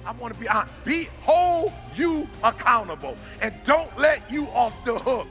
I want to be honest. Hold you accountable and don't let you off the hook.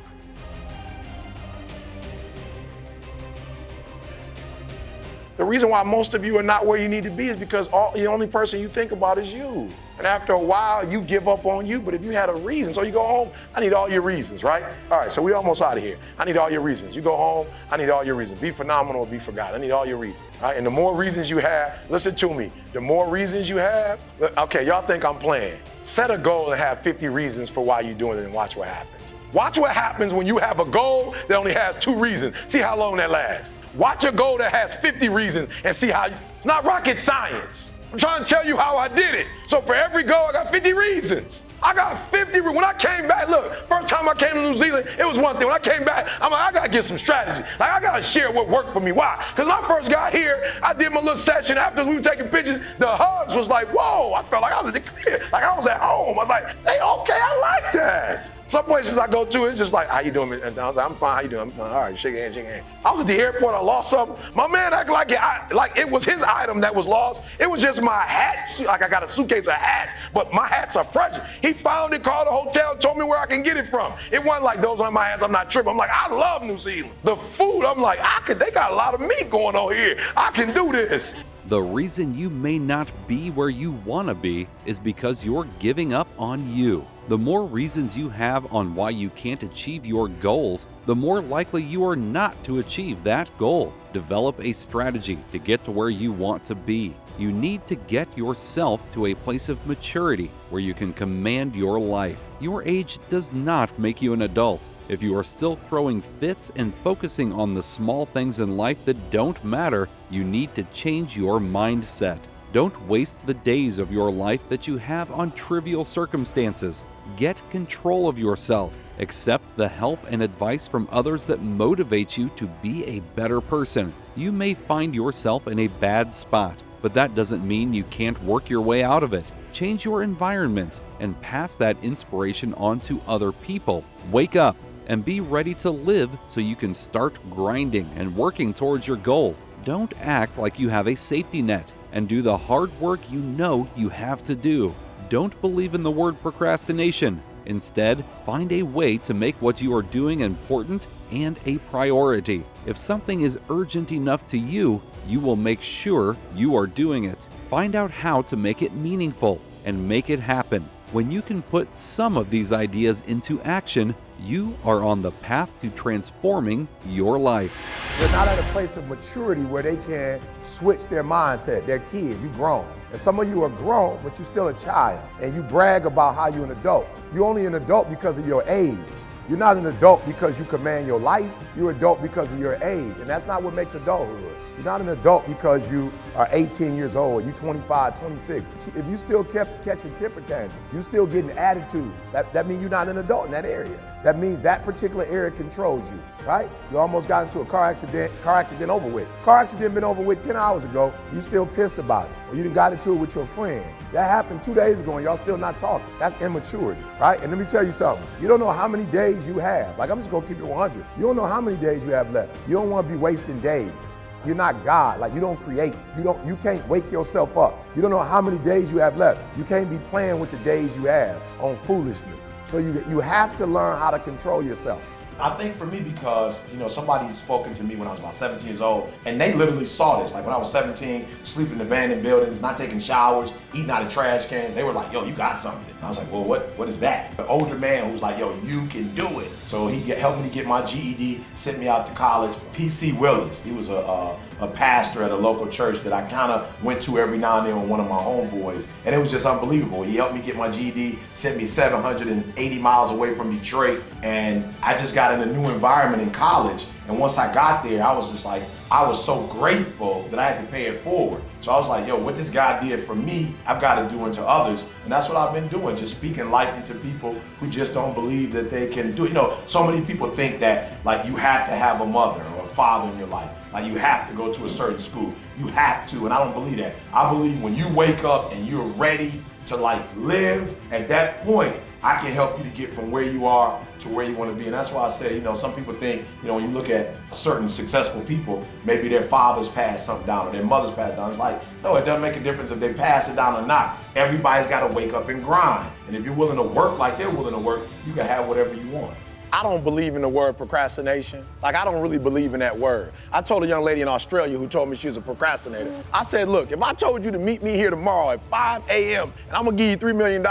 The reason why most of you are not where you need to be is because the only person you think about is you. And after a while, you give up on you. But if you had a reason, so you go home, I need all your reasons, right? All right, so we almost out of here. I need all your reasons. You go home, I need all your reasons. Be phenomenal or be forgotten. I need all your reasons, right? And the more reasons you have, listen to me, the more reasons you have, okay, y'all think I'm playing. Set a goal and have 50 reasons for why you're doing it and watch what happens. Watch what happens when you have a goal that only has 2 reasons. See how long that lasts. Watch a goal that has 50 reasons and see how it's not rocket science. I'm trying to tell you how I did it. So for every goal, I got 50 reasons. I got 50. When I came back, look, first time I came to New Zealand, it was one thing. When I came back, I'm like, I got to get some strategy. Like, I got to share what worked for me. Why? Because when I first got here, I did my little session. After we were taking pictures, the hugs was like, whoa, I felt like I was at the crib. Like I was at home. I was like, hey, okay, I like that. Some places I go to, it's just like, how you doing? And I was like, I'm fine, how you doing? I'm fine. All right, shake your hand, shake your hand. I was at the airport, I lost something. My man acted like it was his item that was lost. It was just my hat. Like I got a suitcase of hats, but my hats are precious. He found it, called the hotel, told me where I can get it from. It wasn't like those on my hats, I'm not tripping. I'm like, I love New Zealand. The food, I'm like, they got a lot of meat going on here. I can do this. The reason you may not be where you want to be is because you're giving up on you. The more reasons you have on why you can't achieve your goals, the more likely you are not to achieve that goal. Develop a strategy to get to where you want to be. You need to get yourself to a place of maturity where you can command your life. Your age does not make you an adult. If you are still throwing fits and focusing on the small things in life that don't matter, you need to change your mindset. Don't waste the days of your life that you have on trivial circumstances. Get control of yourself. Accept the help and advice from others that motivate you to be a better person. You may find yourself in a bad spot, but that doesn't mean you can't work your way out of it. Change your environment and pass that inspiration on to other people. Wake up and be ready to live so you can start grinding and working towards your goal. Don't act like you have a safety net and do the hard work you know you have to do. Don't believe in the word procrastination. Instead, find a way to make what you are doing important and a priority. If something is urgent enough to you, you will make sure you are doing it. Find out how to make it meaningful and make it happen. When you can put some of these ideas into action, you are on the path to transforming your life. They're not at a place of maturity where they can switch their mindset. They're kids, you're grown. And some of you are grown, but you're still a child. And you brag about how you're an adult. You're only an adult because of your age. You're not an adult because you command your life. You're an adult because of your age. And that's not what makes adulthood. You're not an adult because you are 18 years old, you're 25, 26. If you still kept catching temper tantrums, you still getting attitudes, that means you're not an adult in that area. That means that particular area controls you, right? You almost got into a car accident over with. Car accident been over with 10 hours ago, you still pissed about it. Or you done got into it with your friend. That happened 2 days ago and y'all still not talking. That's immaturity, right? And let me tell you something. You don't know how many days you have. Like, I'm just gonna keep it 100. You don't know how many days you have left. You don't wanna be wasting days. You're not God, like you don't create. You can't wake yourself up. You don't know how many days you have left. You can't be playing with the days you have on foolishness. So you have to learn how to control yourself. I think for me, because, somebody spoken to me when I was about 17 years old, and they literally saw this. Like when I was 17, sleeping in abandoned buildings, not taking showers, eating out of trash cans. They were like, yo, you got something. And I was like, well, what is that? The older man who was like, yo, you can do it. So he helped me to get my GED, sent me out to college. P.C. Willis, he was a pastor at a local church that I kind of went to every now and then with one of my homeboys. And it was just unbelievable. He helped me get my GED, sent me 780 miles away from Detroit. And I just got in a new environment in college. And once I got there, I was just like, I was so grateful that I had to pay it forward. So I was like, yo, what this guy did for me, I've got to do unto others. And that's what I've been doing, just speaking life into people who just don't believe that they can do it. So many people think that like you have to have a mother or a father in your life. Like you have to go to a certain school. You have to, and I don't believe that. I believe when you wake up and you're ready to like live, at that point, I can help you to get from where you are to where you want to be. And that's why I say, some people think, when you look at certain successful people, maybe their fathers passed something down or their mothers passed down. It's like, no, it doesn't make a difference if they pass it down or not. Everybody's got to wake up and grind. And if you're willing to work like they're willing to work, you can have whatever you want. I don't believe in the word procrastination. Like, I don't really believe in that word. I told a young lady in Australia who told me she was a procrastinator. I said, look, if I told you to meet me here tomorrow at 5 a.m. and I'm gonna give you $3 million,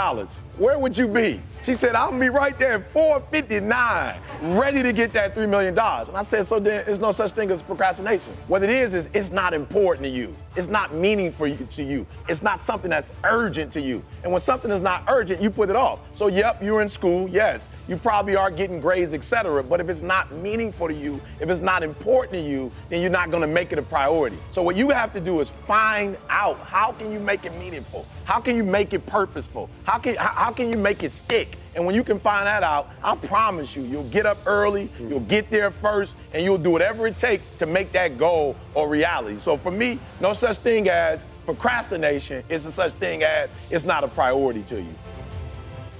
where would you be? She said, I'm gonna be right there at 4:59, ready to get that $3 million. And I said, so then there's no such thing as procrastination. What it is it's not important to you. It's not meaningful to you. It's not something that's urgent to you. And when something is not urgent, you put it off. So yep, you're in school, yes, you probably are getting grades, etc. But if it's not meaningful to you, if it's not important to you, then you're not gonna make it a priority. So what you have to do is find out, how can you make it meaningful? How can you make it purposeful? How can you make it stick? And when you can find that out, I promise you, you'll get up early, you'll get there first, and you'll do whatever it takes to make that goal a reality. So for me, no such thing as procrastination. It's a such thing as it's not a priority to you.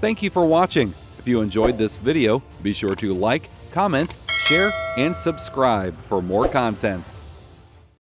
Thank you for watching. If you enjoyed this video, be sure to like, comment, share, and subscribe for more content.